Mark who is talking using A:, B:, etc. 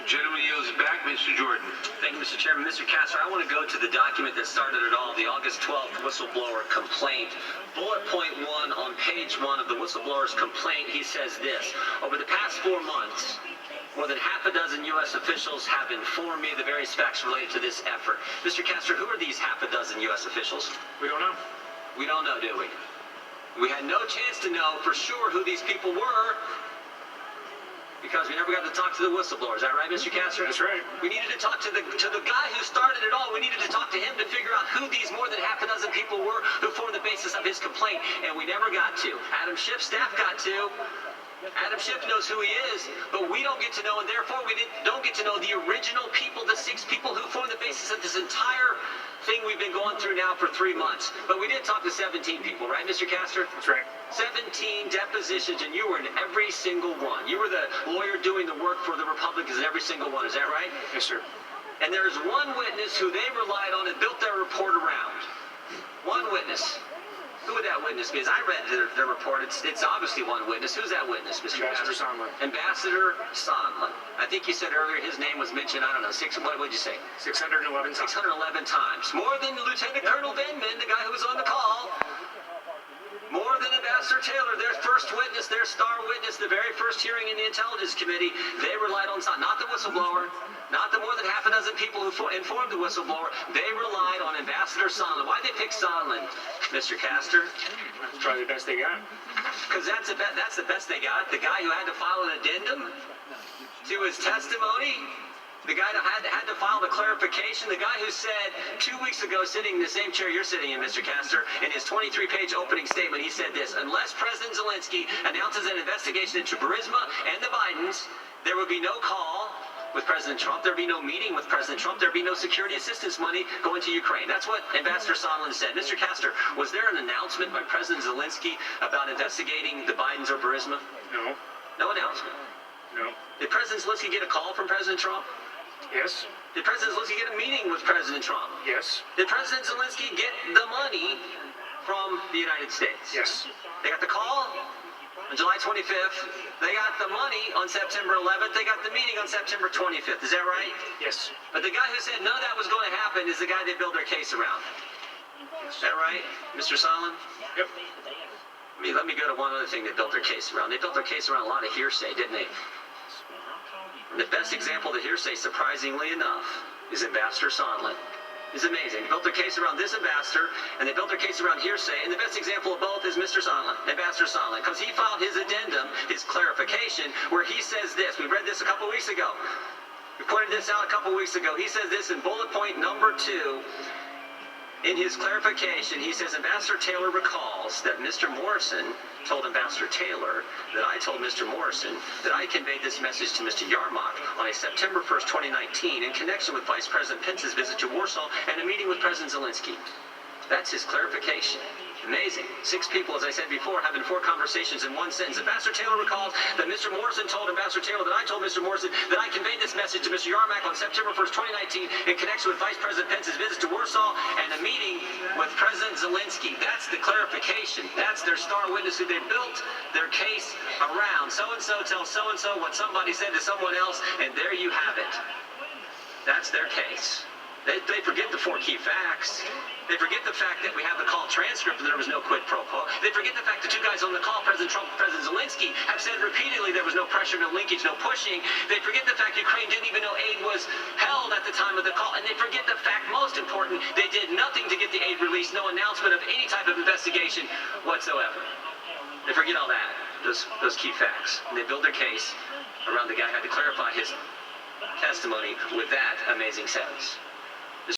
A: Gentleman yields back, Mr. Jordan.
B: Thank you, Mr. Chairman. Mr. Castor, I want to go to the document that started it all, the August 12th whistleblower complaint. Bullet point 1 on page 1 of the whistleblower's complaint, he says this: over the past 4 months, more than half a dozen U.S. officials have informed me of the various facts related to this effort. Mr. Castor, who are these half a dozen U.S. officials?
A: We don't know.
B: We don't know, do we? We had no chance to know for sure who these people were, because we never got to talk to the whistleblower. Is that right, Mr. Castor?
A: That's right.
B: We needed to talk to the guy who started it all. We needed to talk to him to figure out who these more than half a dozen people were who formed the basis of his complaint, and we never got to. Adam Schiff's staff got to. Adam Schiff knows who he is, but we don't get to know, and therefore we don't get to know the original people, the 6 people who formed the basis of this entire thing we've been going through now for 3 months. But we did talk to 17 people, right, Mr. Castor?
A: That's right.
B: 17 depositions, and you were in every single one. You were the lawyer doing the work for the Republicans in every single one. Is that right?
A: Yes, sir.
B: And there's one witness who they relied on and built their report around. One witness. Who would that witness be? As I read their report, it's obviously one witness. Who's that witness, Mr.
A: Ambassador
B: Castor?
A: Sondland.
B: Ambassador Sondland. I think you said earlier his name was mentioned, I don't know, what would you say?
A: 611 times.
B: 611 times. More than Lieutenant Colonel Vindman, the guy who was on the call. More than Ambassador Taylor, their first witness, their star witness, the very first hearing in the Intelligence Committee. They relied on Sondland, not the whistleblower, not the more than half a dozen people who informed the whistleblower. They relied on Ambassador Sondland. Why'd they pick Sondland, Mr. Castor?
A: That's probably the best they got.
B: Because that's the best they got. The guy who had to file an addendum to his testimony. The guy that had to file the clarification, the guy who said 2 weeks ago, sitting in the same chair you're sitting in, Mr. Castor, in his 23-page opening statement, he said this: unless President Zelensky announces an investigation into Burisma and the Bidens, there would be no call with President Trump, there'd be no meeting with President Trump, there'd be no security assistance money going to Ukraine. That's what Ambassador Sondland said. Mr. Castor, was there an announcement by President Zelensky about investigating the Bidens or Burisma?
A: No.
B: No announcement.
A: No.
B: Did President Zelensky get a call from President Trump?
A: Yes.
B: Did President Zelensky get a meeting with President Trump?
A: Yes.
B: Did President Zelensky get the money from the United States?
A: Yes.
B: They got the call on July 25th. They got the money on September 11th. They got the meeting on September 25th. Is that right?
A: Yes.
B: But the guy who said none of that was going to happen is the guy they built their case around. Is that right, Mr. Sondland?
A: Yep.
B: Let me go to one other thing they built their case around. They built their case around a lot of hearsay, didn't they? And the best example of the hearsay, surprisingly enough, is Ambassador Sondland. It's amazing. They built their case around this ambassador, and they built their case around hearsay, and the best example of both is Mr. Sondland, Ambassador Sondland, because he filed his addendum, his clarification, where he says this. We read this a couple weeks ago. We pointed this out a couple weeks ago. He says this in bullet point number 2. In his clarification, he says, Ambassador Taylor recalls that Mr. Morrison told Ambassador Taylor that I told Mr. Morrison that I conveyed this message to Mr. Yarmak on a September 1st, 2019 in connection with Vice President Pence's visit to Warsaw and a meeting with President Zelensky. That's his clarification. Amazing. 6 people, as I said before, having 4 conversations in one sentence. Ambassador Taylor recalls that Mr. Morrison told Ambassador Taylor that I told Mr. Morrison that I conveyed this message to Mr. Yarmak on September 1st, 2019 in connection with Vice President Pence's visit to Warsaw and a meeting with President Zelensky. That's the clarification. That's their star witness who they built their case around. So-and-so tells so-and-so what somebody said to someone else, and there you have it. That's their case. They forget the 4 key facts. They forget the fact that we have the call transcript and there was no quid pro quo. They forget the fact the 2 guys on the call, President Trump and President Zelensky, have said repeatedly there was no pressure, no linkage, no pushing. They forget the fact Ukraine didn't even know aid was held at the time of the call. And they forget the fact, most important, they did nothing to get the aid released, no announcement of any type of investigation whatsoever. They forget all that, those key facts. And they build their case around the guy who had to clarify his testimony with that amazing sentence.